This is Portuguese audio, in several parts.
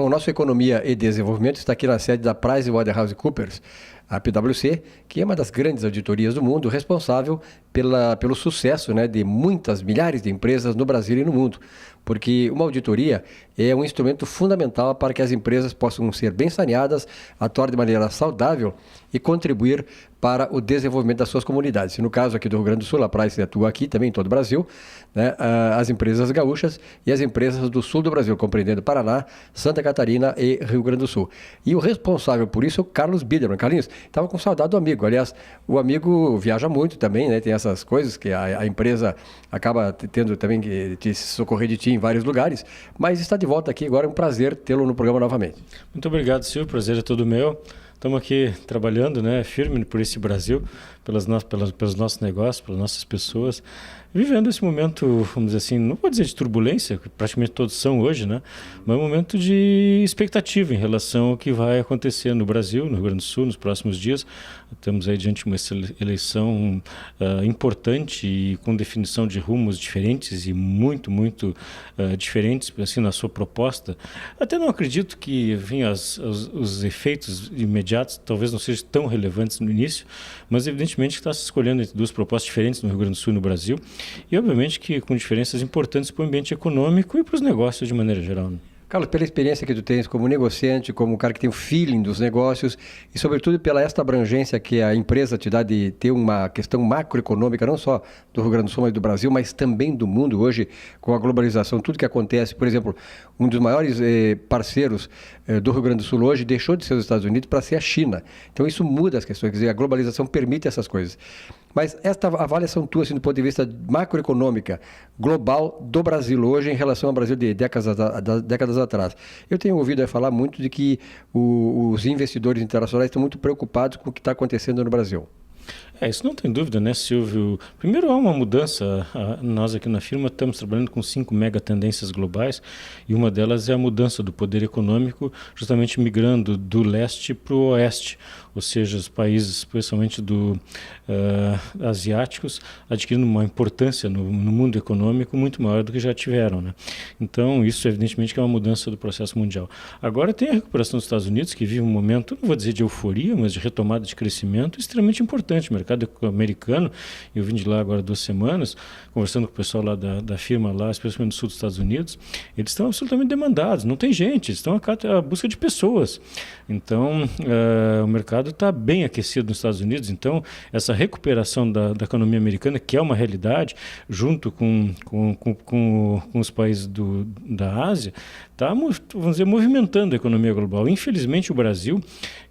Bom, nossa Economia e Desenvolvimento está aqui na sede da PricewaterhouseCoopers, a PwC, que é uma das grandes auditorias do mundo, responsável pelo sucesso, né, de muitas, milhares de empresas no Brasil e no mundo. Porque uma auditoria é um instrumento fundamental para que as empresas possam ser bem saneadas, atuar de maneira saudável e contribuir para o desenvolvimento das suas comunidades. No caso aqui do Rio Grande do Sul, a Price atua aqui também em todo o Brasil, né, as empresas gaúchas e as empresas do sul do Brasil, compreendendo Paraná, Santa Catarina e Rio Grande do Sul. E o responsável por isso é o Carlos Biderman. Carlinhos, estava com saudade do amigo. Aliás, o amigo viaja muito também, né? Tem essas coisas que a empresa acaba tendo também que te socorrer de ti em vários lugares, mas está de volta aqui agora, é um prazer tê-lo no programa novamente. Muito obrigado, Silvio, o prazer é todo meu. Estamos aqui trabalhando, né, firme por esse Brasil, pelos nossos negócios, pelas nossas pessoas, vivendo esse momento, vamos dizer assim, não vou dizer de turbulência, que praticamente todos são hoje, né, mas um momento de expectativa em relação ao que vai acontecer no Brasil, no Rio Grande do Sul, nos próximos dias. Estamos aí diante de uma eleição importante e com definição de rumos diferentes e muito diferentes, assim, na sua proposta. Até não acredito que, enfim, os efeitos imediatos talvez não sejam tão relevantes no início, mas evidentemente que está se escolhendo entre duas propostas diferentes no Rio Grande do Sul e no Brasil, e obviamente que com diferenças importantes para o ambiente econômico e para os negócios de maneira geral, né? Carlos, pela experiência que tu tens como negociante, como um cara que tem o feeling dos negócios e, sobretudo, pela esta abrangência que a empresa te dá de ter uma questão macroeconômica, não só do Rio Grande do Sul, mas do Brasil, mas também do mundo hoje, com a globalização, tudo que acontece. Por exemplo, um dos maiores parceiros do Rio Grande do Sul hoje deixou de ser os Estados Unidos para ser a China. Então, isso muda as questões, quer dizer, a globalização permite essas coisas. Mas esta avaliação tua, assim, do ponto de vista macroeconômica, global do Brasil hoje em relação ao Brasil de décadas atrás. Eu tenho ouvido falar muito de que os investidores internacionais estão muito preocupados com o que está acontecendo no Brasil. Isso não tem dúvida, né, Silvio? Primeiro, há uma mudança. Nós aqui na firma estamos trabalhando com 5 mega tendências globais e uma delas é a mudança do poder econômico, justamente migrando do leste para o oeste, ou seja, os países, especialmente asiáticos, adquirindo uma importância no mundo econômico muito maior do que já tiveram, né? Então, isso evidentemente que é uma mudança do processo mundial. Agora tem a recuperação dos Estados Unidos, que vive um momento, não vou dizer de euforia, mas de retomada de crescimento extremamente importante. O mercado americano, eu vim de lá agora 2 semanas, conversando com o pessoal lá da firma, lá, especialmente no sul dos Estados Unidos, eles estão absolutamente demandados, não tem gente, eles estão à busca de pessoas. Então, o mercado está bem aquecido nos Estados Unidos, então essa recuperação da economia americana, que é uma realidade, junto com os países da Ásia, está, vamos dizer, movimentando a economia global. Infelizmente, o Brasil,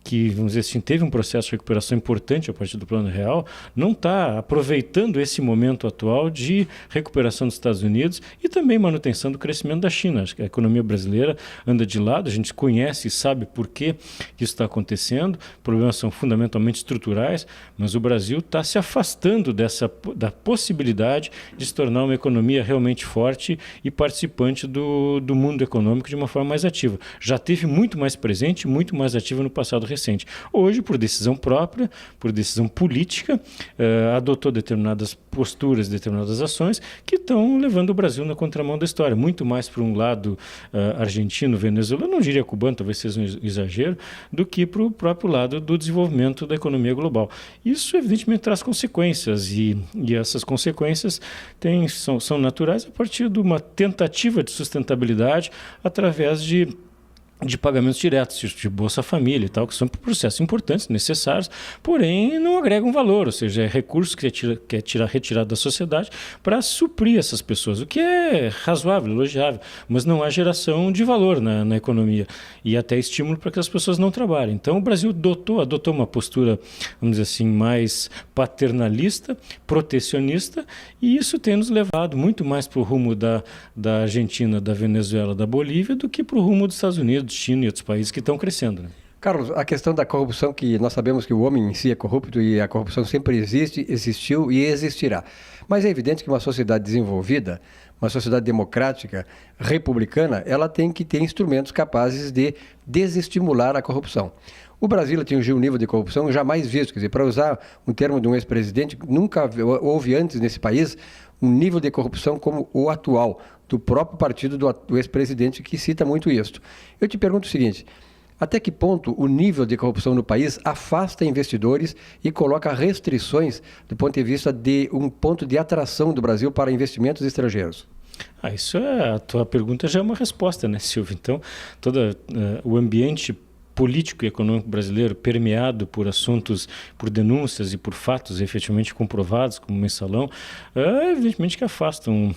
que, vamos dizer assim, teve um processo de recuperação importante a partir do Plano Real, não está aproveitando esse momento atual de recuperação dos Estados Unidos e também manutenção do crescimento da China. Acho que a economia brasileira anda de lado, a gente conhece e sabe por que isso está acontecendo, problemas são fundamentalmente estruturais, mas o Brasil está se afastando da possibilidade de se tornar uma economia realmente forte e participante do mundo econômico de uma forma mais ativa. Já teve muito mais presente, muito mais ativa no passado recente. Hoje, por decisão própria, por decisão política, adotou determinadas posturas, determinadas ações que estão levando o Brasil na contramão da história. Muito mais para um lado argentino, venezuelano, não diria cubano, talvez seja um exagero, do que para o próprio lado do desenvolvimento da economia global. Isso, evidentemente, traz consequências e essas consequências são naturais a partir de uma tentativa de sustentabilidade através de pagamentos diretos, de Bolsa Família e tal, que são processos importantes, necessários, porém não agregam valor, ou seja, é recurso que é retirado da sociedade para suprir essas pessoas, o que é razoável, elogiável, mas não há geração de valor na economia e até estímulo para que as pessoas não trabalhem. Então o Brasil adotou uma postura, vamos dizer assim, mais paternalista, protecionista, e isso tem nos levado muito mais para o rumo da Argentina, da Venezuela, da Bolívia, do que para o rumo dos Estados Unidos, China e outros países que estão crescendo, né? Carlos, a questão da corrupção, que nós sabemos que o homem em si é corrupto e a corrupção sempre existiu e existirá. Mas é evidente que uma sociedade desenvolvida, uma sociedade democrática, republicana, ela tem que ter instrumentos capazes de desestimular a corrupção. O Brasil atingiu um nível de corrupção jamais visto, quer dizer, para usar um termo de um ex-presidente, nunca houve antes nesse país um nível de corrupção como o atual, do próprio partido do ex-presidente, que cita muito isso. Eu te pergunto o seguinte: até que ponto o nível de corrupção no país afasta investidores e coloca restrições do ponto de vista de um ponto de atração do Brasil para investimentos estrangeiros? Isso a tua pergunta já é uma resposta, né, Silvio? Então, todo o ambiente político e econômico brasileiro permeado por assuntos, por denúncias e por fatos efetivamente comprovados, como o mensalão, evidentemente que afastam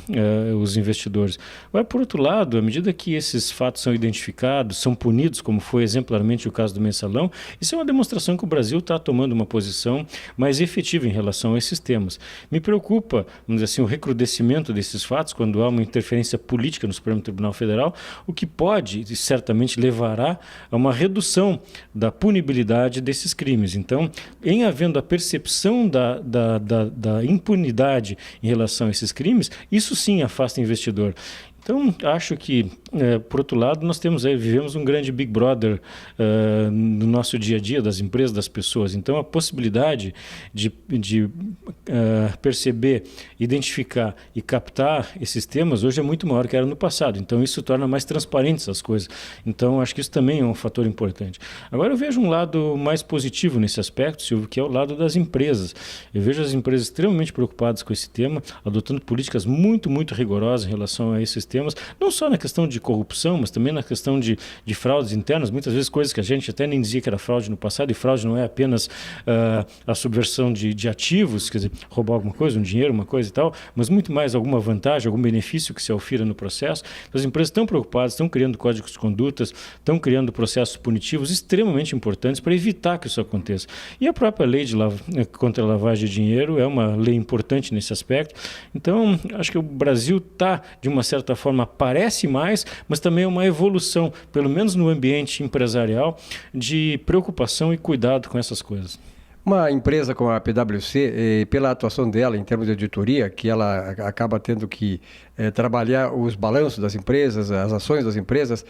os investidores. Mas, por outro lado, à medida que esses fatos são identificados, são punidos, como foi exemplarmente o caso do mensalão, isso é uma demonstração que o Brasil está tomando uma posição mais efetiva em relação a esses temas. Me preocupa, vamos dizer assim, o recrudescimento desses fatos quando há uma interferência política no Supremo Tribunal Federal, o que pode e certamente levará a uma redução da punibilidade desses crimes. Então, em havendo a percepção da impunidade em relação a esses crimes, isso sim afasta o investidor. Então, acho que, por outro lado, nós vivemos um grande Big Brother no nosso dia a dia, das empresas, das pessoas. Então, a possibilidade de perceber, identificar e captar esses temas hoje é muito maior que era no passado. Então, isso torna mais transparentes as coisas. Então, acho que isso também é um fator importante. Agora, eu vejo um lado mais positivo nesse aspecto, Silvio, que é o lado das empresas. Eu vejo as empresas extremamente preocupadas com esse tema, adotando políticas muito, muito rigorosas em relação a esses temas, não só na questão de corrupção, mas também na questão de fraudes internas, muitas vezes coisas que a gente até nem dizia que era fraude no passado, e fraude não é apenas a subversão de ativos, quer dizer, roubar alguma coisa, um dinheiro, uma coisa e tal, mas muito mais alguma vantagem, algum benefício que se aufira no processo. As empresas estão preocupadas, estão criando códigos de condutas, estão criando processos punitivos extremamente importantes para evitar que isso aconteça. E a própria lei contra a lavagem de dinheiro é uma lei importante nesse aspecto. Então, acho que o Brasil está, de uma certa forma, parece mais, mas também é uma evolução, pelo menos no ambiente empresarial, de preocupação e cuidado com essas coisas. Uma empresa como a PwC, pela atuação dela em termos de auditoria, que ela acaba tendo que trabalhar os balanços das empresas, as ações das empresas,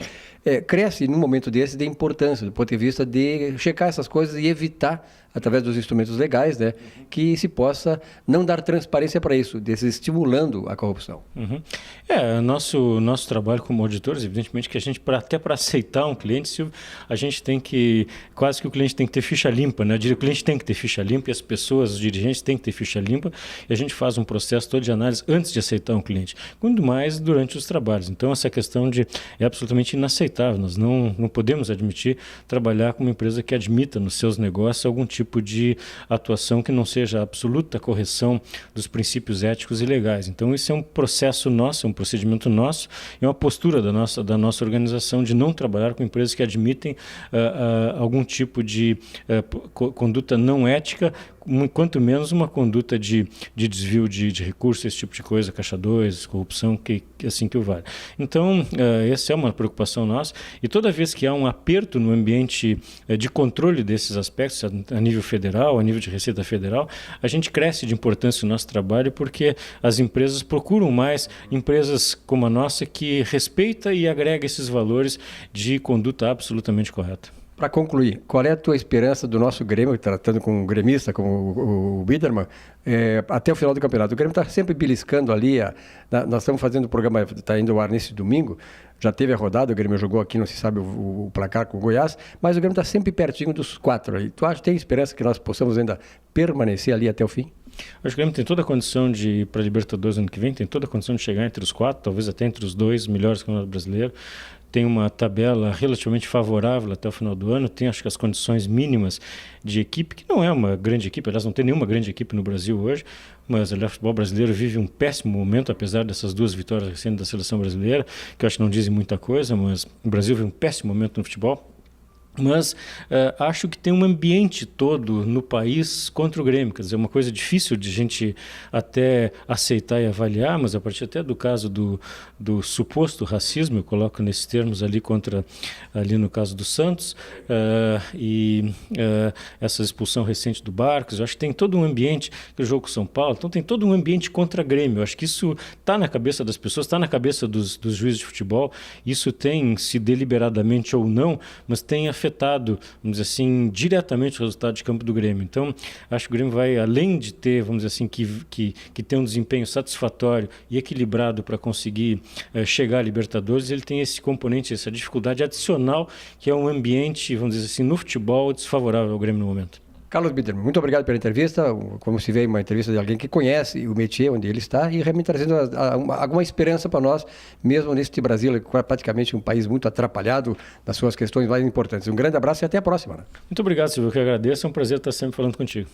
cresce num momento desse de importância, do ponto de vista de checar essas coisas e evitar, através dos instrumentos legais, né, que se possa não dar transparência para isso, desestimulando a corrupção. Uhum. Nosso trabalho como auditores, evidentemente que a gente, até para aceitar um cliente, Silvio, a gente tem que, quase que o cliente tem que ter ficha limpa, né? O cliente tem que ter ficha limpa e as pessoas, os dirigentes têm que ter ficha limpa, e a gente faz um processo todo de análise antes de aceitar um cliente, quando mais durante os trabalhos. Então, essa questão é absolutamente inaceitável. Nós não podemos admitir trabalhar com uma empresa que admita nos seus negócios algum tipo de atuação que não seja a absoluta correção dos princípios éticos e legais. Então, isso é um processo nosso, um procedimento nosso, é uma postura da nossa organização de não trabalhar com empresas que admitem algum tipo de conduta não ética, quanto menos uma conduta de desvio de recursos, esse tipo de coisa, caixa 2, corrupção, que assim que o vale. Então, essa é uma preocupação nossa, e toda vez que há um aperto no ambiente de controle desses aspectos, a nível federal, a nível de Receita Federal, a gente cresce de importância no nosso trabalho, porque as empresas procuram mais empresas como a nossa que respeita e agrega esses valores de conduta absolutamente correta. Para concluir, qual é a tua esperança do nosso Grêmio, tratando com um gremista como o Biderman, até o final do campeonato? O Grêmio está sempre beliscando ali, nós estamos fazendo o programa, está indo ao ar nesse domingo, já teve a rodada, o Grêmio jogou aqui, não se sabe o placar com o Goiás, mas o Grêmio está sempre pertinho dos 4 aí. Tu acha que tem esperança que nós possamos ainda permanecer ali até o fim? Acho que o Grêmio tem toda a condição de ir para a Libertadores ano que vem, tem toda a condição de chegar entre os 4, talvez até entre os 2 melhores do Campeonato Brasileiro. Tem uma tabela relativamente favorável até o final do ano, tem acho que as condições mínimas de equipe, que não é uma grande equipe, aliás não tem nenhuma grande equipe no Brasil hoje, mas o futebol brasileiro vive um péssimo momento, apesar dessas 2 vitórias recentes da seleção brasileira, que eu acho que não dizem muita coisa, mas o Brasil vive um péssimo momento no futebol. Mas acho que tem um ambiente todo no país contra o Grêmio, quer dizer, uma coisa difícil de a gente até aceitar e avaliar, mas a partir até do caso do suposto racismo, eu coloco nesses termos ali no caso do Santos, essa expulsão recente do Barcos, eu acho que tem todo um ambiente, que é o jogo com São Paulo, então tem todo um ambiente contra Grêmio, eu acho que isso está na cabeça das pessoas, está na cabeça dos juízes de futebol, isso tem, se deliberadamente ou não, mas tem afetado afetado, vamos dizer assim, diretamente o resultado de campo do Grêmio. Então, acho que o Grêmio vai, além de ter, vamos dizer assim, que ter um desempenho satisfatório e equilibrado para conseguir chegar à Libertadores, ele tem esse componente, essa dificuldade adicional, que é um ambiente, vamos dizer assim, no futebol desfavorável ao Grêmio no momento. Carlos Bittermann, muito obrigado pela entrevista. Como se vê, uma entrevista de alguém que conhece o métier onde ele está e realmente trazendo alguma esperança para nós, mesmo neste Brasil, que é praticamente um país muito atrapalhado nas suas questões mais importantes. Um grande abraço e até a próxima. Muito obrigado, Silvio, eu que agradeço. É um prazer estar sempre falando contigo.